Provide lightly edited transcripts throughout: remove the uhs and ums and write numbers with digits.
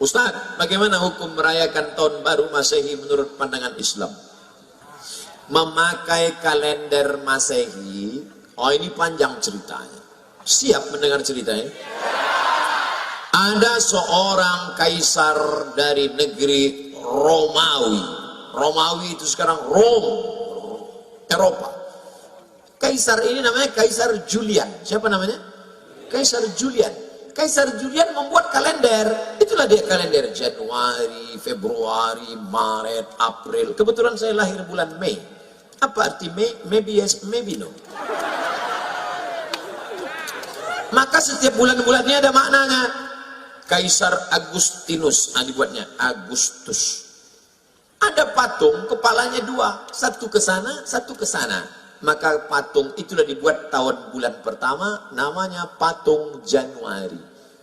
Ustaz, bagaimana hukum merayakan tahun baru Masehi menurut pandangan Islam? Memakai kalender Masehi, oh ini panjang ceritanya. Siap mendengar ceritanya? Ada seorang kaisar dari negeri Romawi. Romawi itu sekarang Rome, Eropa. Kaisar ini namanya Kaisar Julian. Siapa namanya? Kaisar Julian. Kaisar Julian membuat kalender. Itulah dia kalender Januari, Februari, Maret, April. Kebetulan saya lahir bulan Mei. Apa arti Mei? Maybe yes, maybe no. Maka setiap bulan-bulannya ada maknanya. Kaisar Agustinus, dibuatnya Agustus. Ada patung, kepalanya dua, satu ke sana, satu ke sana. Maka patung itulah dibuat tahun bulan pertama, namanya patung Januari.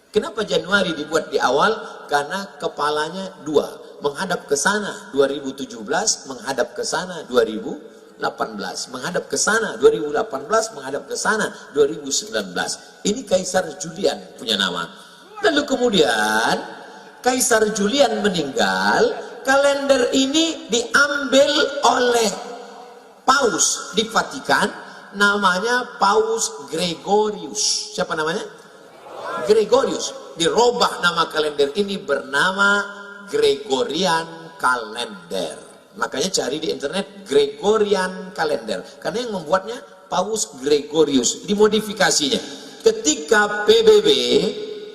Kenapa Januari dibuat di awal? Karena kepalanya dua, menghadap ke sana 2017, menghadap ke sana 2018, menghadap ke sana 2018, menghadap ke sana 2019. Ini Kaisar Julian punya nama. Lalu kemudian Kaisar Julian meninggal, kalender ini diambil oleh Paus di Vatikan, namanya Paus Gregorius. Siapa namanya? Gregorius. Dirubah nama kalender ini bernama Gregorian Kalender. Makanya cari di internet Gregorian Kalender, karena yang membuatnya Paus Gregorius. Dimodifikasinya ketika PBB,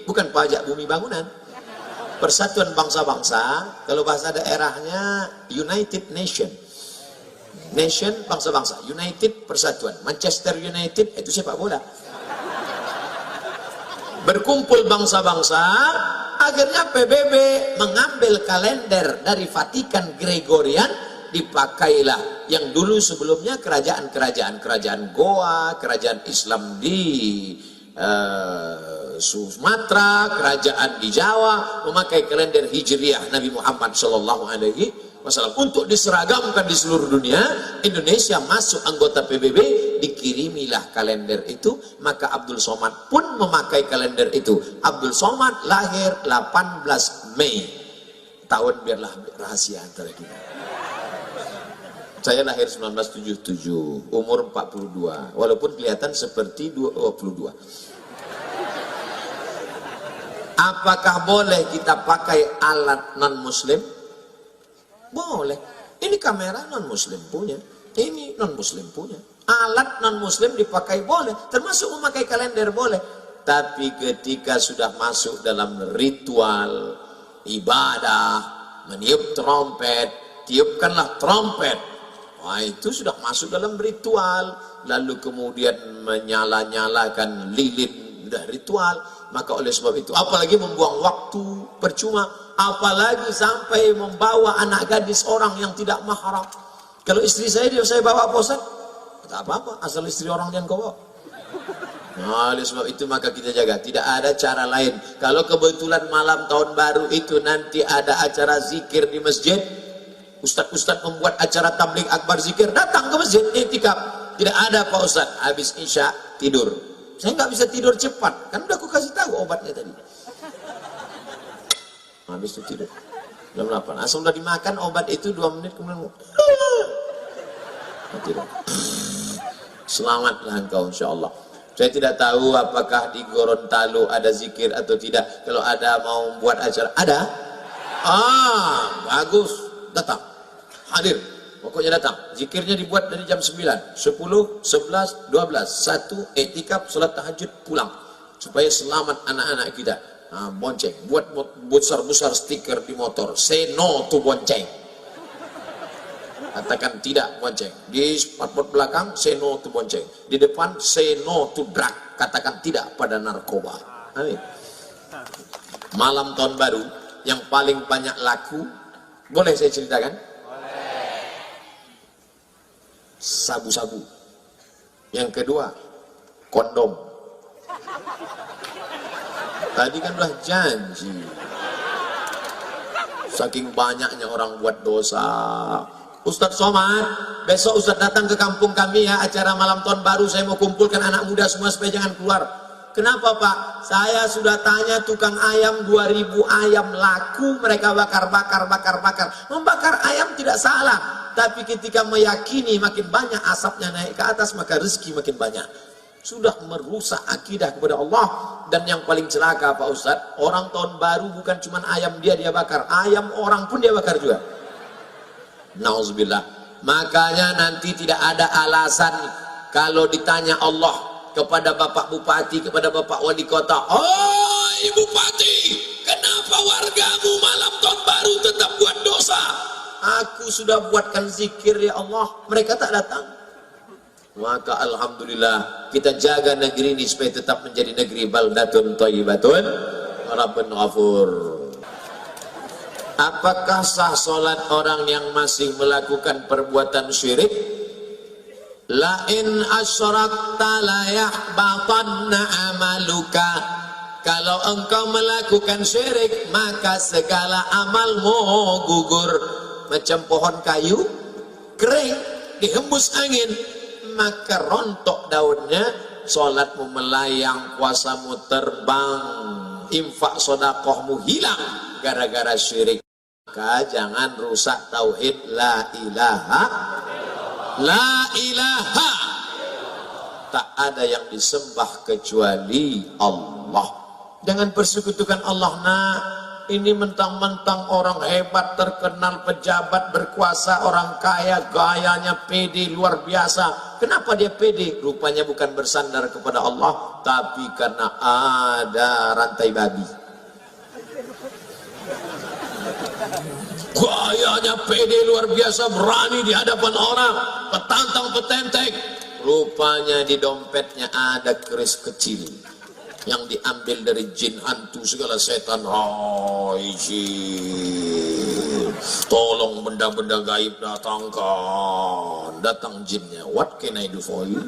bukan pajak bumi bangunan, Persatuan Bangsa-Bangsa, kalau bahasa daerahnya United Nation, Nation bangsa-bangsa, United persatuan, Manchester United itu sepak bola. Berkumpul bangsa-bangsa, akhirnya PBB mengambil kalender dari Vatikan Gregorian, dipakailah yang dulu sebelumnya kerajaan Goa, kerajaan Islam di Sumatera, kerajaan di Jawa memakai kalender Hijriah Nabi Muhammad SAW untuk diseragamkan di seluruh dunia. Indonesia masuk anggota PBB, dikirimilah kalender itu. Maka Abdul Somad pun memakai kalender itu. Abdul Somad lahir 18 Mei. Tahun biarlah rahasia antara kita. Saya lahir 1977, umur 42, walaupun kelihatan seperti 22. Apakah boleh kita pakai alat non-muslim? Boleh. Ini kamera non-muslim punya, ini non-muslim punya. Alat non-muslim dipakai boleh, termasuk memakai kalender boleh. Tapi ketika sudah masuk dalam ritual ibadah, meniup trompet, tiupkanlah trompet. Wah, itu sudah masuk dalam ritual. Lalu kemudian menyala-nyalakan lilin, sudah ritual. Maka oleh sebab itu, apalagi membuang waktu percuma, apalagi sampai membawa anak gadis orang yang tidak mahram. Kalau istri saya bawa apa Ustaz? Tak apa-apa, asal istri orang yang kau bawa. Nah, oleh sebab itu maka kita jaga, tidak ada cara lain. Kalau kebetulan malam tahun baru itu nanti ada acara zikir di masjid, Ustaz-Ustaz membuat acara tabligh akbar zikir, datang ke masjid, iktikaf. Tidak ada Pak Ustaz, habis isya tidur. Saya nggak bisa tidur cepat, kan udah aku kasih tahu obatnya tadi. Habis itu tidur jam 8, asal udah dimakan obat itu 2 menit kemudian tidur. Selamatlah engkau insyaallah. Saya tidak tahu apakah di Gorontalo ada zikir atau tidak. Kalau ada mau buat acara, ada? Bagus, datang, hadir. Pokoknya datang. Zikirnya dibuat dari jam 9, 10, 11, 12, 1, iktikaf, salat tahajud, pulang. Supaya selamat anak-anak kita. Bonceng. Buat besar-besar stiker di motor. Say no to bonceng. Katakan tidak bonceng. Di spotboard belakang, say no to bonceng. Di depan, say no to drug. Katakan tidak pada narkoba. Amin. Malam tahun baru, yang paling banyak laku, boleh saya ceritakan? Sabu-sabu. Yang kedua, kondom. Tadi kan udah janji. Saking banyaknya orang buat dosa. Ustaz Somad, besok Ustaz datang ke kampung kami ya, acara malam tahun baru. Saya mau kumpulkan anak muda semua supaya jangan keluar. Kenapa Pak? Saya sudah tanya tukang ayam, 2000 ayam laku, mereka bakar. Membakar ayam tidak salah, tapi ketika meyakini makin banyak asapnya naik ke atas, maka rezeki makin banyak. Sudah merusak akidah kepada Allah. Dan yang paling celaka Pak Ustadz, orang tahun baru bukan cuma ayam dia bakar, ayam orang pun dia bakar juga. Nauzubillah. Makanya nanti tidak ada alasan kalau ditanya Allah kepada Bapak Bupati, kepada Bapak Wali Kota, "Oh Ibu Bupati, kenapa wargamu malam tahun baru tetap buat dosa?" Aku sudah buatkan zikir ya Allah, mereka tak datang. Maka alhamdulillah kita jaga negeri ini supaya tetap menjadi negeri baldatun thayyibatun rabbun ghafur. Apakah sah solat orang yang masih melakukan perbuatan syirik? La in asyrakta la yahbatanna amaluka. Kalau engkau melakukan syirik, maka segala amalmu gugur. Macam pohon kayu kering dihembus angin, maka rontok daunnya. Solatmu melayang, puasamu terbang, infak sedekahmu hilang gara-gara syirik. Maka jangan rusak tauhid la ilaha. La ilaha, tak ada yang disembah kecuali Allah. Jangan persekutukan Allah. Nah, ini mentang-mentang orang hebat, terkenal, pejabat, berkuasa, orang kaya, gayanya pede luar biasa. Kenapa dia pede? Rupanya bukan bersandar kepada Allah, tapi karena ada rantai babi. Gayanya pede luar biasa, berani di hadapan orang, petantang petenteng. Rupanya di dompetnya ada keris kecil yang diambil dari jin, hantu, segala setan. Oh jin, tolong benda-benda gaib datangkan. Datang jinnya, what can I do for you?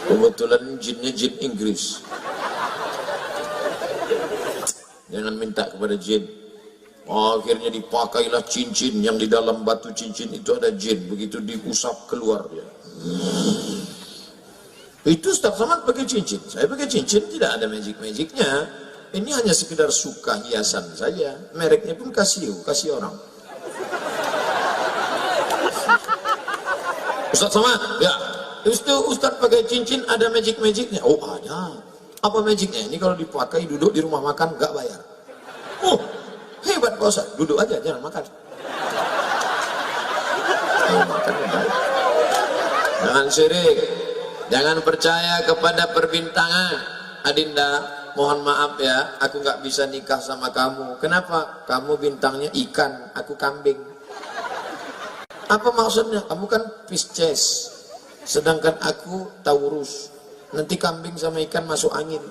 Kebetulan jinnya jin Inggris. Jangan minta kepada jin. Akhirnya dipakailah cincin yang di dalam batu cincin itu ada jin. Begitu diusap keluar dia. Itu Ustaz Somad pakai cincin. Saya pakai cincin, tidak ada magic-magicnya. Ini hanya sekedar suka hiasan saja. Mereknya pun kasih orang. Ustaz Somad, ya. Ustaz pakai cincin ada magic-magicnya. Oh ada. Apa magicnya? Ini kalau dipakai duduk di rumah makan gak bayar. Oh, hebat Pak Ustaz, duduk aja, jangan makan. Makan baik. Jangan syirik, jangan percaya kepada perbintangan. Adinda, mohon maaf ya, aku nggak bisa nikah sama kamu. Kenapa? Kamu bintangnya ikan, aku kambing. Apa maksudnya? Kamu kan Pisces, sedangkan aku Taurus. Nanti kambing sama ikan masuk angin.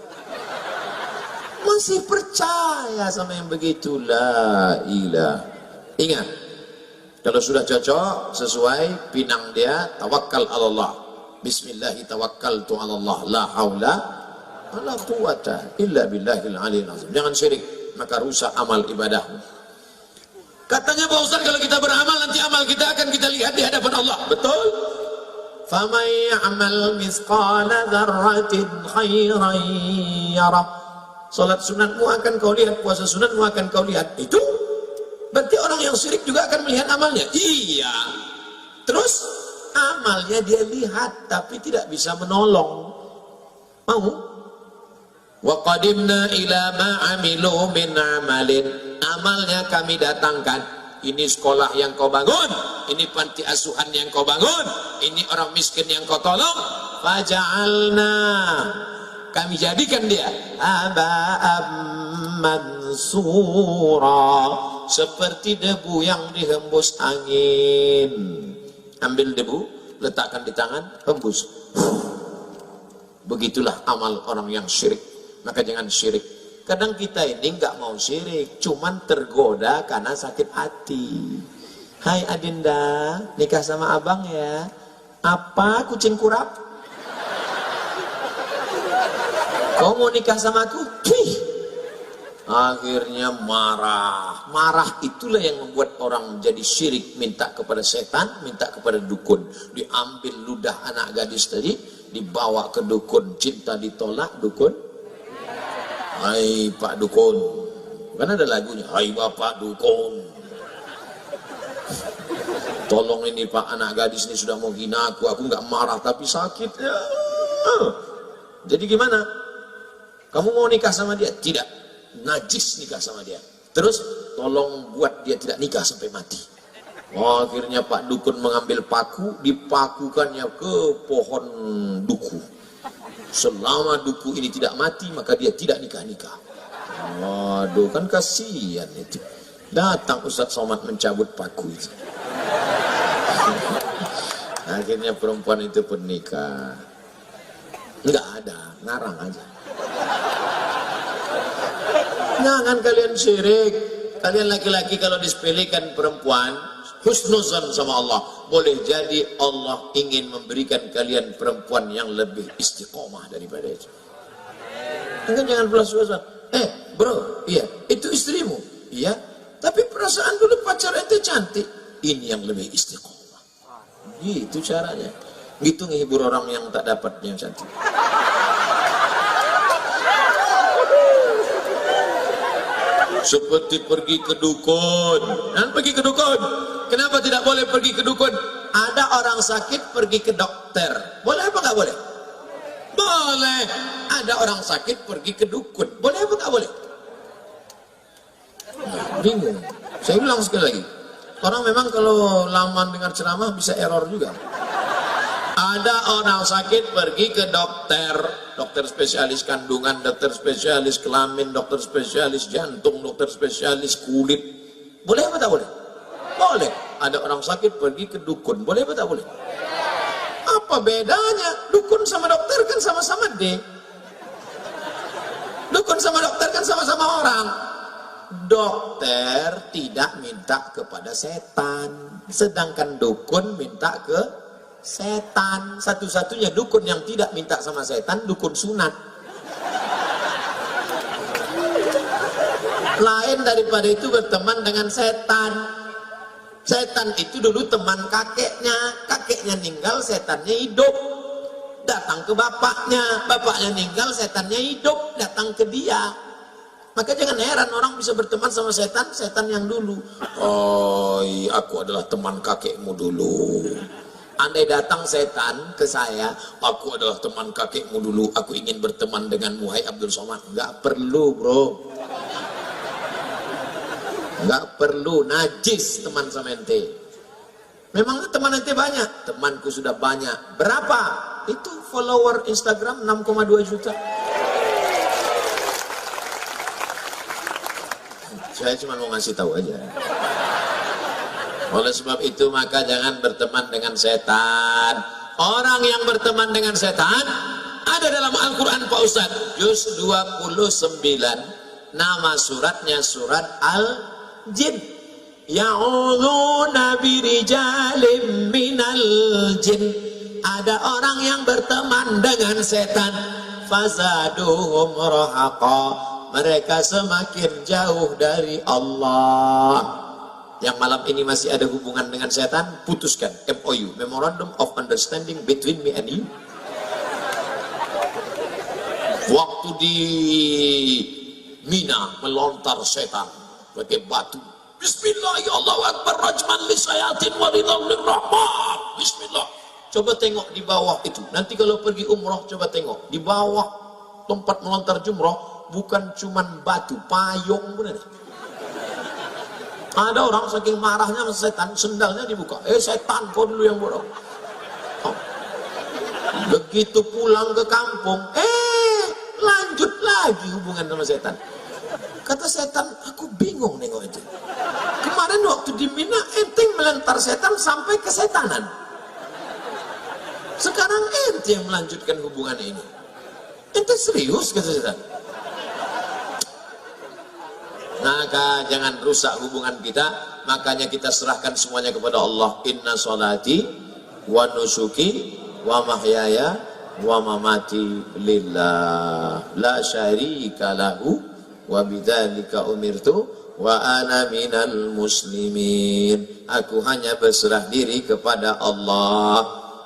Masih percaya sama yang begitulah. Ilah. Ingat, kalau sudah cocok sesuai pinang dia, tawakal Allah. Bismillahi tawakkaltu ala Allah, la haula wala quwata illa billahil aliyil azim. Jangan syirik, maka rusak amal ibadahmu. Katanya Pak Ustaz, kalau kita beramal nanti amal kita akan kita lihat di hadapan Allah. Betul? Faman ya'mal mithqala dzarratin khairan yarah. Salat sunatmu akan kau lihat, puasa sunatmu akan kau lihat. Itu berarti orang yang syirik juga akan melihat amalnya. Iya. Terus amalnya dia lihat tapi tidak bisa menolong. Mau? Wa qadimna ila ma amilu min amalin. Amalnya kami datangkan. Ini sekolah yang kau bangun, ini panti asuhan yang kau bangun, ini orang miskin yang kau tolong. Faja'alna, kami jadikan dia haba'am mansura, seperti debu yang dihembus angin. Ambil debu, letakkan di tangan, hembus. Begitulah amal orang yang syirik. Maka jangan syirik. Kadang kita ini nggak mau syirik, cuman tergoda karena sakit hati. Hai Adinda, nikah sama abang ya. Apa kucing kurap? Kau mau nikah sama aku? Wih. Akhirnya marah. Marah itulah yang membuat orang jadi syirik. Minta kepada setan, minta kepada dukun. Diambil ludah anak gadis tadi, dibawa ke dukun, cinta ditolak dukun. Hai Pak Dukun, kan ada lagunya, hai Bapak Dukun, tolong ini Pak, anak gadis ini sudah mau hina aku nggak marah tapi sakit ya. Jadi gimana? Kamu mau nikah sama dia? Tidak, najis nikah sama dia. Terus tolong buat dia tidak nikah sampai mati. Oh, akhirnya Pak Dukun mengambil paku, dipakukannya ke pohon duku. Selama duku ini tidak mati, maka dia tidak nikah-nikah. Waduh, kan kasihan itu. Datang Ustadz Somad mencabut paku itu. Akhirnya perempuan itu pun nikah. Enggak ada, ngarang aja. Jangan kalian syirik. Kalian laki-laki kalau disepelekan perempuan, husnuzan sama Allah, boleh jadi Allah ingin memberikan kalian perempuan yang lebih istiqomah daripada itu. Enggak, jangan belas-belasan. Bro, iya, itu istrimu. Iya, tapi perasaan dulu pacar ente cantik. Ini yang lebih istiqomah. Gitu caranya. Gitu ngehibur orang yang tak dapat yang cantik. Seperti pergi ke dukun. Dan pergi ke dukun. Kenapa tidak boleh pergi ke dukun? Ada orang sakit pergi ke dokter. Boleh apa nggak boleh? Boleh. Ada orang sakit pergi ke dukun. Boleh apa nggak boleh? Nah, bingung. Saya ulang sekali lagi. Orang memang kalau lama dengar ceramah bisa error juga. Ada orang sakit pergi ke dokter, dokter spesialis kandungan, dokter spesialis kelamin, dokter spesialis jantung, dokter spesialis kulit. Boleh apa tak boleh? Boleh. Ada orang sakit pergi ke dukun. Boleh apa tak boleh? Apa bedanya? Dukun sama dokter kan sama-sama D. Dukun sama dokter kan sama-sama orang. Dokter tidak minta kepada setan, sedangkan dukun minta ke setan. Satu-satunya dukun yang tidak minta sama setan, dukun sunat. Lain daripada itu berteman dengan setan. Setan itu dulu teman kakeknya meninggal, setannya hidup, datang ke bapaknya meninggal, setannya hidup, datang ke dia. Maka jangan heran orang bisa berteman sama setan yang dulu. Oh, aku adalah teman kakekmu dulu. Andai datang setan ke saya, aku adalah teman kakekmu dulu, aku ingin berteman denganmu, hai Abdul Somad. Enggak perlu, bro. Enggak perlu, najis teman sama ente. Memang teman ente banyak? Temanku sudah banyak. Berapa? Itu follower Instagram 6,2 juta. Saya cuma mau ngasih tahu aja. Oleh sebab itu maka jangan berteman dengan setan. Orang yang berteman dengan setan ada dalam Al-Quran Pak Ustadz, juz 29, nama suratnya surat Al-Jin. Ya'udzuuna birijalim minal jin. Ada orang yang berteman dengan setan, fazaduhum rahaqa, mereka semakin jauh dari Allah. Yang malam ini masih ada hubungan dengan setan, putuskan MOU, Memorandum of Understanding between me and you. Waktu di Mina melontar setan pakai batu, Bismillah, ya Allahu Akbar, rajman lisayatin walidhawlir rahman. Bismillah. Coba tengok di bawah itu. Nanti kalau pergi umroh coba tengok di bawah tempat melontar jumroh. Bukan cuman batu, payung pun ada. Ada orang saking marahnya sama setan, sendalnya dibuka. Setan, kau dulu yang bodoh. Oh. Begitu pulang ke kampung, lanjut lagi hubungan sama setan. Kata setan, aku bingung nengok itu. Kemarin waktu di Mina, enteng melentar setan sampai ke setanan. Sekarang ente yang melanjutkan hubungan ini. Ente serius, kata setan. Maka jangan rusak hubungan kita. Makanya kita serahkan semuanya kepada Allah. Inna sholati wa nusuki wa mahyaya wa mamati lillah la syarika lahu wa bidzalika umirtu wa ana minal muslimin. Aku hanya berserah diri kepada Allah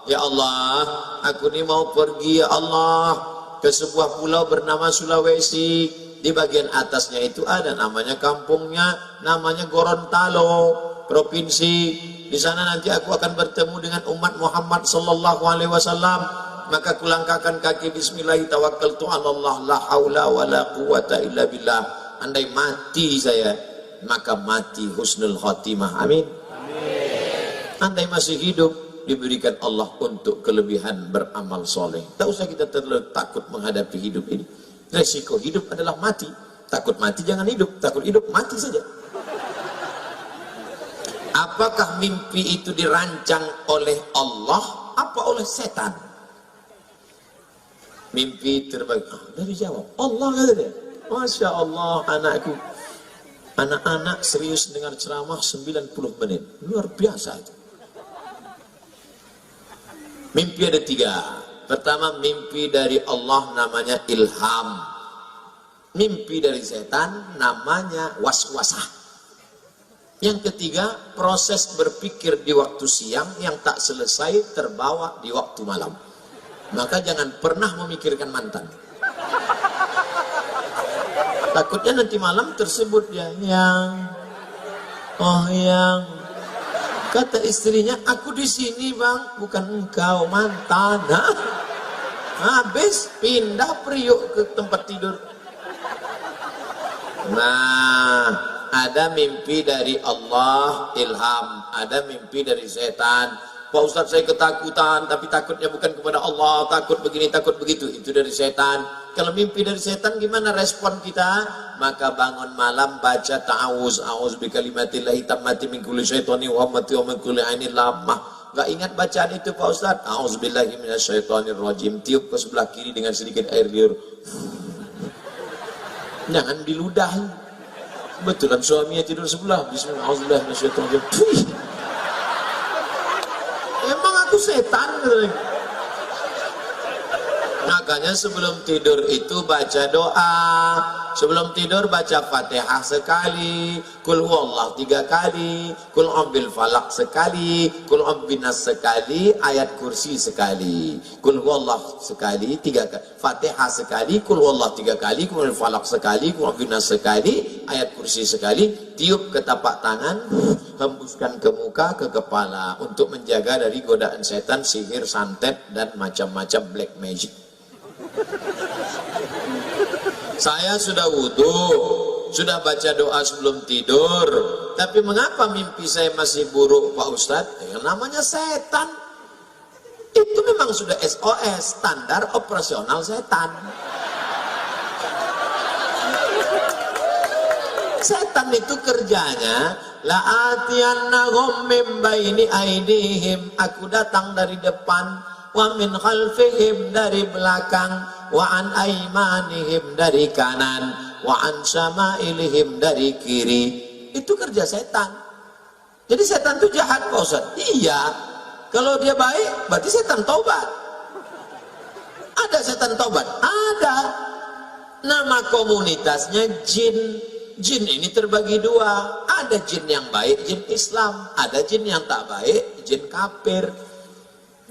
ya Allah, aku ini mau pergi ya Allah ke sebuah pulau bernama Sulawesi. Di bagian atasnya itu ada namanya kampungnya, namanya Gorontalo, provinsi. Di sana nanti aku akan bertemu dengan umat Muhammad sallallahu alaihi wasallam. Maka kulangkahkan kaki bismillah tawakkaltu 'ala Allah la haula wala quwata illa billah. Andai mati saya, maka mati husnul khotimah. Amin. Andai masih hidup, diberikan Allah untuk kelebihan beramal soleh. Tak usah kita terlalu takut menghadapi hidup ini. Resiko hidup adalah mati. Takut mati jangan hidup, takut hidup mati saja. Apakah mimpi itu dirancang oleh Allah apa oleh setan? Mimpi terbaik dari jawab Allah, kata dia. Masya Allah, anakku, anak-anak serius dengar ceramah 90 menit, luar biasa itu. Mimpi ada 3. Pertama, mimpi dari Allah namanya ilham. Mimpi dari setan namanya waswasah. Yang ketiga, proses berpikir di waktu siang yang tak selesai terbawa di waktu malam. Maka jangan pernah memikirkan mantan. Takutnya nanti malam tersebut dia yang kata istrinya, aku di sini bang, bukan engkau, mantan. Habis pindah priuk ke tempat tidur. Nah, ada mimpi dari Allah, ilham. Ada mimpi dari setan. Pak Ustadz, saya ketakutan, tapi takutnya bukan kepada Allah, takut begini, takut begitu. Itu dari setan. Kalau mimpi dari setan, gimana respon kita? Maka bangun malam baca ta'awuz, a'uz bi kalimatillahi tammati min kulli syaitani wa hammati wa min kulli ainin lamah. Gak ingat bacaan itu Pak Ustadz? A'uz billahi minasyaitonir rajim. Tiup ke sebelah kiri dengan sedikit air liur. Jangan diludahi. Betulan suaminya tidur sebelah. Bismillah, a'uz billahi minasyaitonir rajim. Emang aku setan? Makanya sebelum tidur itu baca doa. Sebelum tidur baca Fatihah sekali, Qul huwallah 3 kali, Qul a'udzu falaq sekali, Qul a'udzu binas sekali, ayat kursi sekali. Qul huwallah sekali 3 kali, Fatihah sekali, Qul huwallah 3 kali, Qul a'udzu falaq sekali, Qul a'udzu binas sekali, ayat kursi sekali. Tiup ke tapak tangan, hembuskan ke muka, ke kepala untuk menjaga dari godaan setan, sihir, santet dan macam-macam black magic. Saya sudah wudhu, sudah baca doa sebelum tidur, tapi mengapa mimpi saya masih buruk Pak Ustadz? Yang namanya setan. Itu memang sudah SOS, standar operasional setan. Setan itu kerjanya la'atiyannahum min baini aidihim, aku datang dari depan, wa min khalfihim dari belakang, wa an aimanihim dari kanan, wa an syama'ilihim dari kiri. Itu kerja setan. Jadi setan itu jahat Pak Ustaz? Iya. Kalau dia baik berarti setan taubat. Ada setan taubat? Ada. Nama komunitasnya jin. Jin ini terbagi 2. Ada jin yang baik, jin Islam. Ada jin yang tak baik, jin kafir.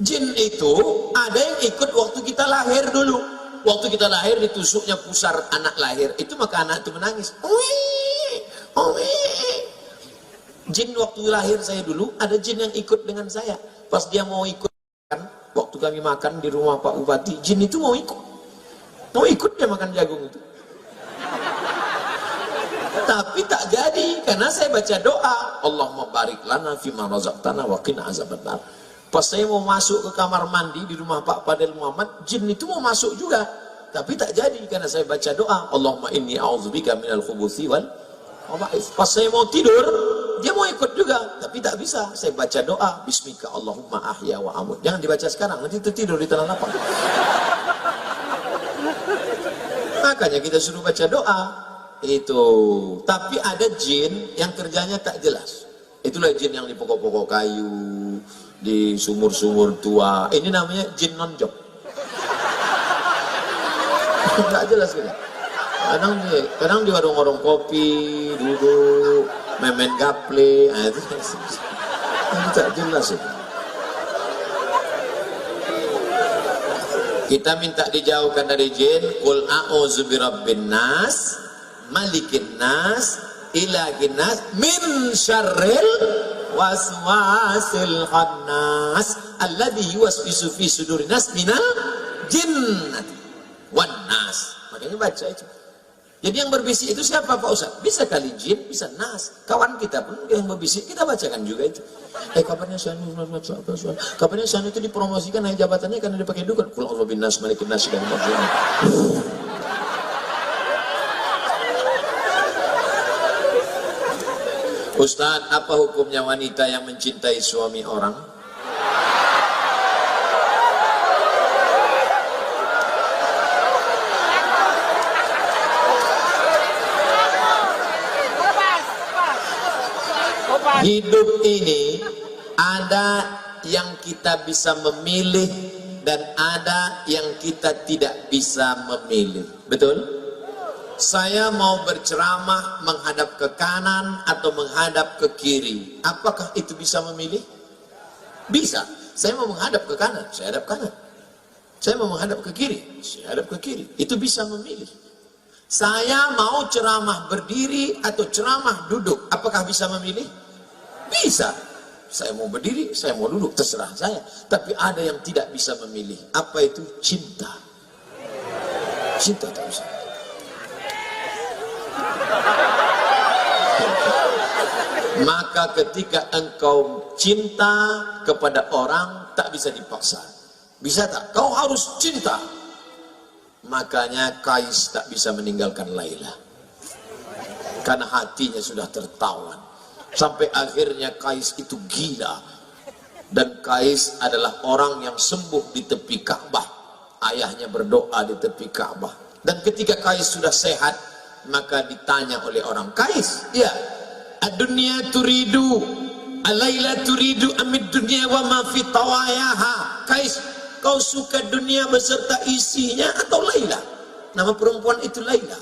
Jin itu ada yang ikut waktu kita lahir dulu. Waktu kita lahir ditusuknya pusar anak lahir. Itu maka anak itu menangis. Jin waktu lahir saya dulu, ada jin yang ikut dengan saya. Pas dia mau ikut, waktu kami makan di rumah Pak Bupati, jin itu mau ikut. Mau ikut dia makan jagung itu. Tapi tak jadi, karena saya baca doa. Allahumma barik lana fima razaqtana wa qina azabannar. Pas saya mau masuk ke kamar mandi di rumah Pak Fadil Muhammad, jin itu mau masuk juga. Tapi tak jadi, karena saya baca doa. Allahumma inni a'udzubika minal khubuthi wal khaba'ith. Pas saya mau tidur, dia mau ikut juga. Tapi tak bisa, saya baca doa. Bismika Allahumma ahya wa amut. Jangan dibaca sekarang, nanti tertidur di tanah lapang. Makanya kita suruh baca doa. Itu. Tapi ada jin yang kerjanya tak jelas. Itulah jin yang di pokok-pokok kayu, di sumur-sumur tua. Ini namanya jin non-job. Nggak jelas gitu. Kadang di warung-warung kopi duduk memen gaple. Nah, itu tak jelas itu. Kita minta dijauhkan dari jin. Qul a'udzu birabbin nas, malikin nas, ilahin nas, min syarril waswasil khannas alladzi yuwaswisu fi sudurin nas minal jinnati wan nas. Makanya baca itu. Jadi yang berbisik itu siapa Pak Ustaz? Bisa kali jin, bisa nas. Kawan kita pun yang berbisik, kita bacakan juga itu. Kabarnya kabarnya Sanu itu dipromosikan naik jabatannya karena dipakai dukun. Qul a'udzu bin nas, malikin nas dan maf'ul. Ustaz, apa hukumnya wanita yang mencintai suami orang? Hidup ini ada yang kita bisa memilih dan ada yang kita tidak bisa memilih. Betul? Saya mau berceramah menghadap ke kanan atau menghadap ke kiri. Apakah itu bisa memilih? Bisa. Saya mau menghadap ke kanan, saya hadap kanan. Saya mau menghadap ke kiri, saya hadap ke kiri. Itu bisa memilih. Saya mau ceramah berdiri atau ceramah duduk. Apakah bisa memilih? Bisa. Saya mau berdiri, saya mau duduk, terserah saya. Tapi ada yang tidak bisa memilih. Apa itu? Cinta. Cinta tak bisa. Maka ketika engkau cinta kepada orang, tak bisa dipaksa. Bisa tak? Kau harus cinta. Makanya Kais tak bisa meninggalkan Laila. Karena hatinya sudah tertawan. Sampai akhirnya Kais itu gila. Dan Kais adalah orang yang sembuh di tepi Ka'bah. Ayahnya berdoa di tepi Ka'bah. Dan ketika Kais sudah sehat, maka ditanya oleh orang, Kais, ya, ad-dunya turidu, Laila turidu amid dunya wa ma fi tawayaha. Kais, kau suka dunia beserta isinya atau Laila? Nama perempuan itu Laila.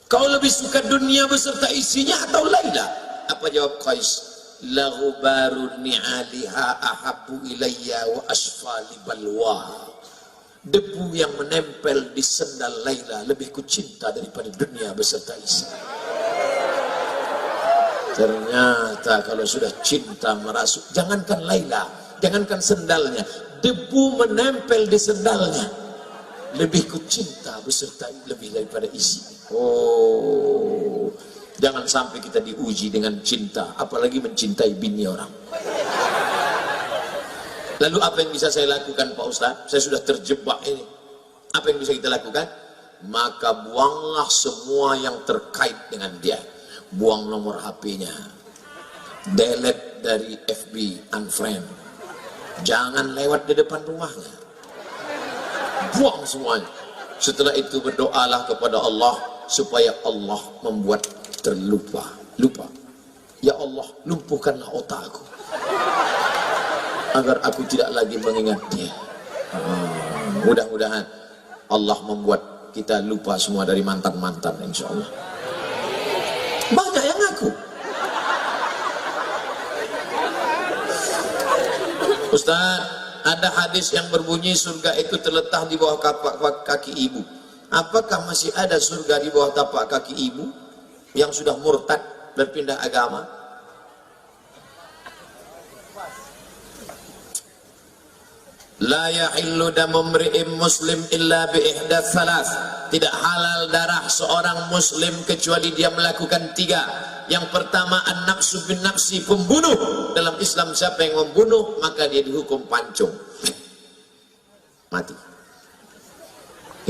Kau lebih suka dunia beserta isinya atau Laila? Apa jawab Qais? Lahu barun ni'aliha ahabbu ilayya wa asfali balwa. Debu yang menempel di sendal Laila lebih kucinta daripada dunia beserta isi. Ternyata kalau sudah cinta merasuk, jangankan Laila, jangankan sendalnya, debu menempel di sendalnya lebih kucinta beserta lebih daripada isi. Oh, jangan sampai kita diuji dengan cinta, apalagi mencintai bini orang. Lalu apa yang bisa saya lakukan Pak Ustaz? Saya sudah terjebak ini. Apa yang bisa kita lakukan? Maka buanglah semua yang terkait dengan dia. Buang nomor HP-nya. Delete dari FB, unfriend. Jangan lewat di depan rumahnya. Buang semuanya. Setelah itu berdoalah kepada Allah supaya Allah membuat terlupa. Lupa. Ya Allah, lumpuhkanlah otakku agar aku tidak lagi mengingat dia. Mudah-mudahan Allah membuat kita lupa semua dari mantan-mantan, insya Allah. Banyak yang ngaku. Ustaz, ada hadis yang berbunyi surga itu terletak di bawah tapak kaki ibu. Apakah masih ada surga di bawah tapak kaki ibu yang sudah murtad berpindah agama? La yahillu damu mri'in muslim illa bi ihdath salas. Tidak halal darah seorang muslim kecuali dia melakukan 3. Yang pertama, an-nafsu bin nafsi, pembunuh. Dalam Islam siapa yang membunuh maka dia dihukum pancung, mati.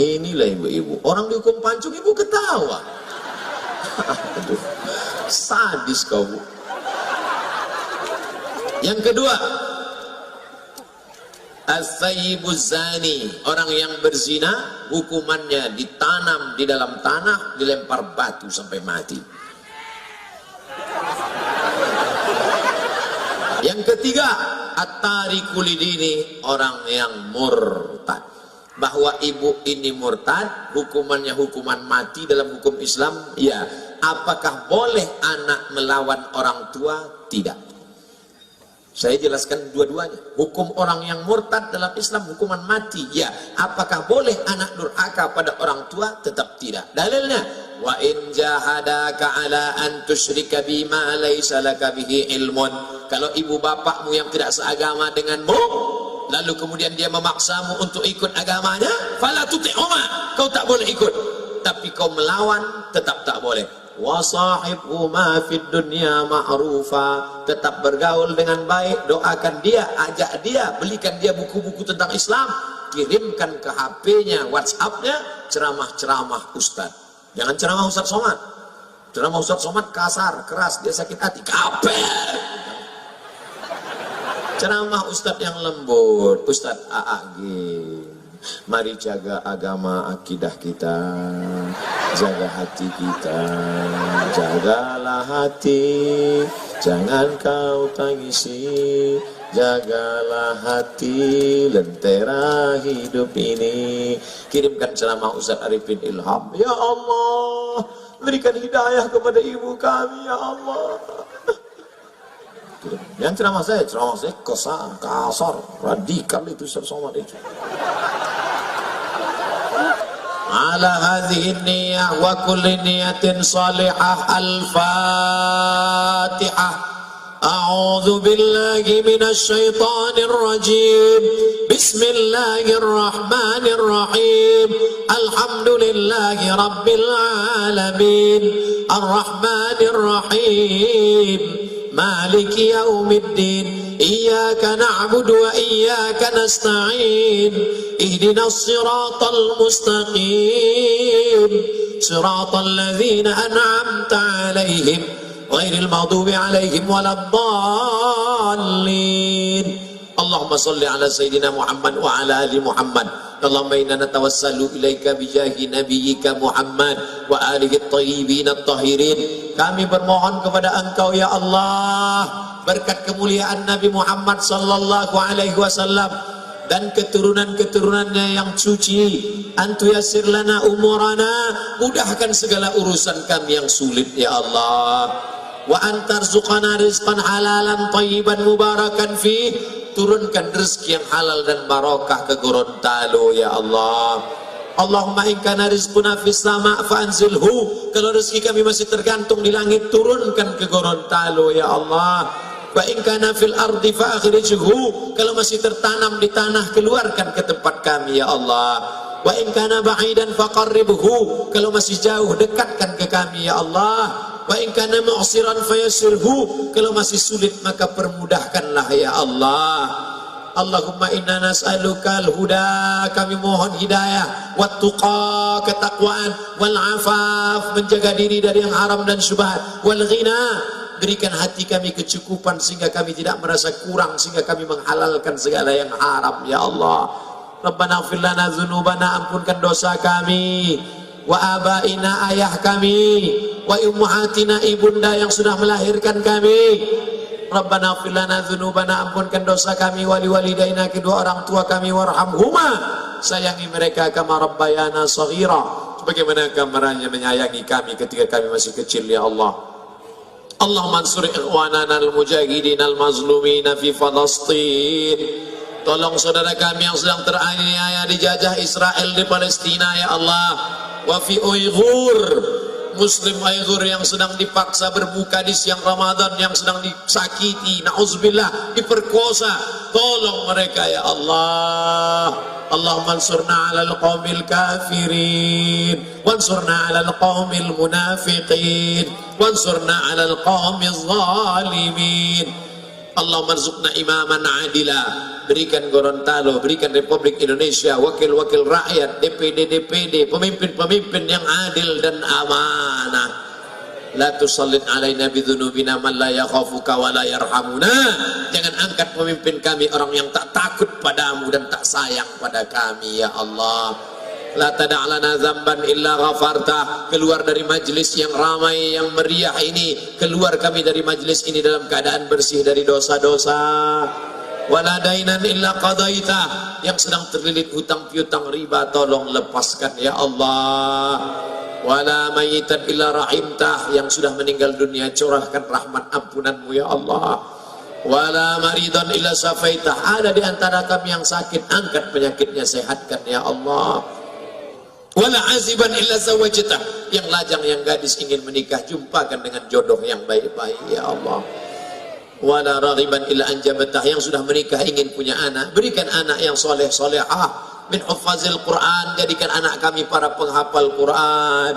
Inilah ibu-ibu, orang dihukum pancung ibu ketawa. Aduh, sadis kau Bu. Yang kedua, as-sayyibuz zani, orang yang berzina hukumannya ditanam di dalam tanah, dilempar batu sampai mati. Yang ketiga, at-tariku lidini, orang yang murtad. Bahwa ibu ini murtad, hukumannya hukuman mati dalam hukum Islam. Ya, apakah boleh anak melawan orang tua? Tidak. Saya jelaskan dua-duanya. Hukum orang yang murtad dalam Islam hukuman mati. Ya, apakah boleh anak durhaka pada orang tua? Tetap tidak. Dalilnya, wa in jahadaka ala an tusyrika bima laysa laka bihi ilmun. Kalau ibu bapakmu yang tidak seagama denganmu, lalu kemudian dia memaksamu untuk ikut agamanya, fala tuti'huma, kau tak boleh ikut. Tapi kau melawan, tetap tak boleh. Wasahibhuma fid dunya ma'rufa, tetap bergaul dengan baik, doakan dia, ajak dia, belikan dia buku-buku tentang Islam, kirimkan ke HP-nya, WhatsApp-nya ceramah-ceramah Ustaz. Jangan ceramah Ustaz Somad. Ceramah Ustaz Somad kasar, keras, dia sakit hati, kapel. Ceramah Ustaz yang lembut, Ustaz AAG. Mari jaga agama akidah kita, jaga hati kita, jagalah hati, jangan kau tangisi, jagalah hati, lentera hidup ini. Kirimkan ceramah Ustaz Arifin Ilham. Ya Allah, berikan hidayah kepada ibu kami, ya Allah. Yang ceramah saya kasar, radikal itu Ustaz Somad itu. Ala hadhihi niyyah wa kulli niyatin salihah. Al-Fatihah. A'udzu billahi minasy syaithanir rajim. Bismillahirrahmanirrahim. Alhamdulillahi rabbil alamin. Arrahmanir rahim. Maliki yaumiddin. Iyyaka na'budu wa iyyaka nasta'in. Ihdinas siratal mustaqim. Siratal ladzina an'amta 'alaihim ghairil maghdubi 'alaihim waladdallin. Allahumma shalli ala sayyidina Muhammad wa ala ali Muhammad. Allahumma inna natawassalu ilaika bijahi nabiyyika Muhammad wa alihi at-tayyibin at-tahirin. Kami bermohon kepada Engkau ya Allah, berkat kemuliaan Nabi Muhammad sallallahu alaihi wasallam dan keturunan-keturunannya yang suci, antu yassir lana umurana, mudahkan segala urusan kami yang sulit ya Allah. Wa antarzuqana rizqan halalan thayyiban mubarakan fi, turunkan rezeki yang halal dan barakah ke Gorontalo ya Allah. Allahumma in kana rizquna fis sama' fa anzilhu, kalau rezeki kami masih tergantung di langit, turunkan ke Gorontalo ya Allah. Wa in kana fil ardi fa akhrijhu, kalau masih tertanam di tanah, keluarkan ke tempat kami ya Allah. Wa in kana ba'idan fa qarribhu, kalau masih jauh dekatkan ke kami ya Allah. Wa in kana mu'siran fa yassirhu, kalau masih sulit maka permudahkanlah ya Allah. Allahumma inna nas'aluka al-huda, kami mohon hidayah, wat tuqa, ketakwaan, wal afaf, menjaga diri dari yang haram dan syubhat, wal ghina, berikan hati kami kecukupan sehingga kami tidak merasa kurang, sehingga kami menghalalkan segala yang haram ya Allah. Rabbana ighfir lana dzunubana, ampunkan dosa kami, wa abaina, ayah kami, wa ummahatina, ibunda yang sudah melahirkan kami. Rabbana ighfir lana dzunubana, ampunkan dosa kami, wali walidaina, kedua orang tua kami, warhamhuma, sayangi mereka kama rabbayana shaghira, sebagaimana kamarnya menyayangi kami ketika kami masih kecil ya Allah. Allahumma ansur ikhwanana al-mujahidin al-mazlumina fi Falastin, tolong saudara kami yang sedang teraniaya dijajah Israel di Palestina ya Allah. Wa fi Uighur, Muslim Uighur yang sedang dipaksa berbuka di siang Ramadan, yang sedang disakiti, na'udzubillah, diperkosa, tolong mereka ya Allah. Allahumma ansurna 'alal qaumil kafirin, wansurna 'alal qaumil munafiqin, wansurna 'alal qaumiz zalimin. Allahumma rzuqna imaman adila, berikan Gorontalo, berikan Republik Indonesia wakil-wakil rakyat, DPD, pemimpin-pemimpin yang adil dan amanah. La tusallit alaina bidzunubina man la yakhafuka wa la yarhamuna. Jangan angkat pemimpin kami orang yang tak takut padamu dan tak sayang pada kami ya Allah. La tada'lana dzamban illa ghafarta. Keluar dari majlis yang ramai, yang meriah ini, keluar kami dari majlis ini dalam keadaan bersih dari dosa-dosa. Wala dainan illa qadaita, yang sedang terlilit hutang piutang riba tolong lepaskan ya Allah. Wala mayitan illa rahimtah, yang sudah meninggal dunia curahkan rahmat ampunanmu ya Allah. wala maridan illa syafaitah. Ada di antara kami yang sakit, angkat penyakitnya, sehatkan ya Allah. Wala aziban illa zawajtah. Yang lajang, yang gadis ingin menikah, jumpakan dengan jodoh yang baik-baik ya Allah. Wala raghiban illa anjabatah. Yang sudah menikah ingin punya anak, berikan anak yang soleh solehah. Min hufazil Quran, jadikan anak kami para penghafal Quran.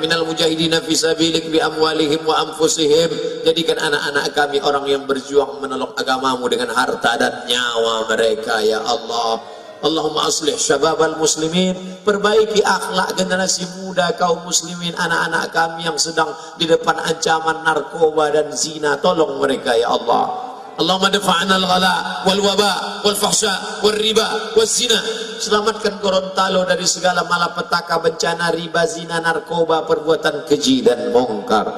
Minal mujahidina fi sabilik bi amwalihim wa anfusihim, jadikan anak-anak kami orang yang berjuang menolong agamamu dengan harta dan nyawa mereka ya Allah. Allahumma aslih syababal muslimin, perbaiki akhlak generasi muda kaum muslimin, anak-anak kami yang sedang di depan ancaman narkoba dan zina, tolong mereka ya Allah. Allahumma dafa'na al-ghala wal waba wal fahsya wal riba wal zina. Selamatkan Gorontalo dari segala malapetaka, bencana riba, zina, narkoba, perbuatan keji dan mungkar.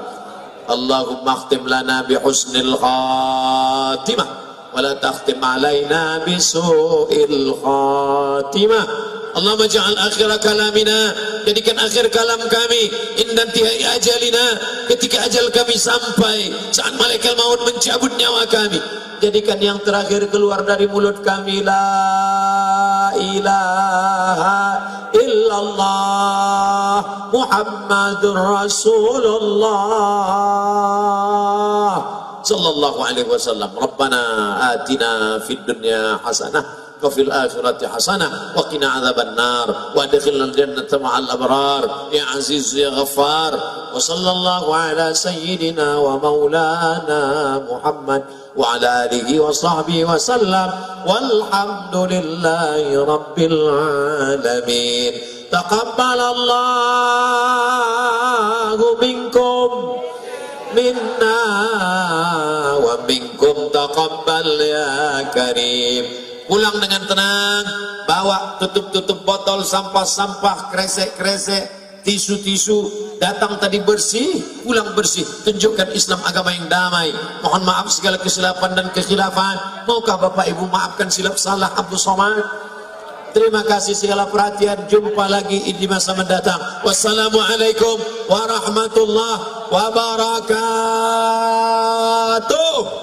Allahumma khtim lana bi husnil khatimah wa la takhtim alaina bi su'il khatimah. Allahumma ja'al akhir kalamina, jadikan akhir kalam kami inda intihai ajalina, ketika ajal kami sampai, saat malaikat maut mencabut nyawa kami, jadikan yang terakhir keluar dari mulut kami la ilaha illallah Muhammadur Rasulullah sallallahu alaihi wasallam. Rabbana atina fid dunya hasanah wa fil akhirati hasanah wa qina adzabannar wa adkhilna al-jannata ma'al abrar ya aziz ya ghaffar. Wa sallallahu ala sayyidina wa maulana Muhammad wa ala alihi wa sahbihi wa sallam walhamdulillahi rabbil alamin. Taqabbalallahu minkum minna wa minkum taqabbal ya karim. Pulang dengan tenang, bawa tutup-tutup botol, sampah-sampah, kresek-kresek, tisu-tisu. Datang tadi bersih, pulang bersih. Tunjukkan Islam agama yang damai. Mohon maaf segala kesilapan dan kekhilafan. Maukah Bapak Ibu maafkan silap salah Abdul Somad? Terima kasih segala perhatian. Jumpa lagi di masa mendatang. Wassalamualaikum warahmatullahi wabarakatuh.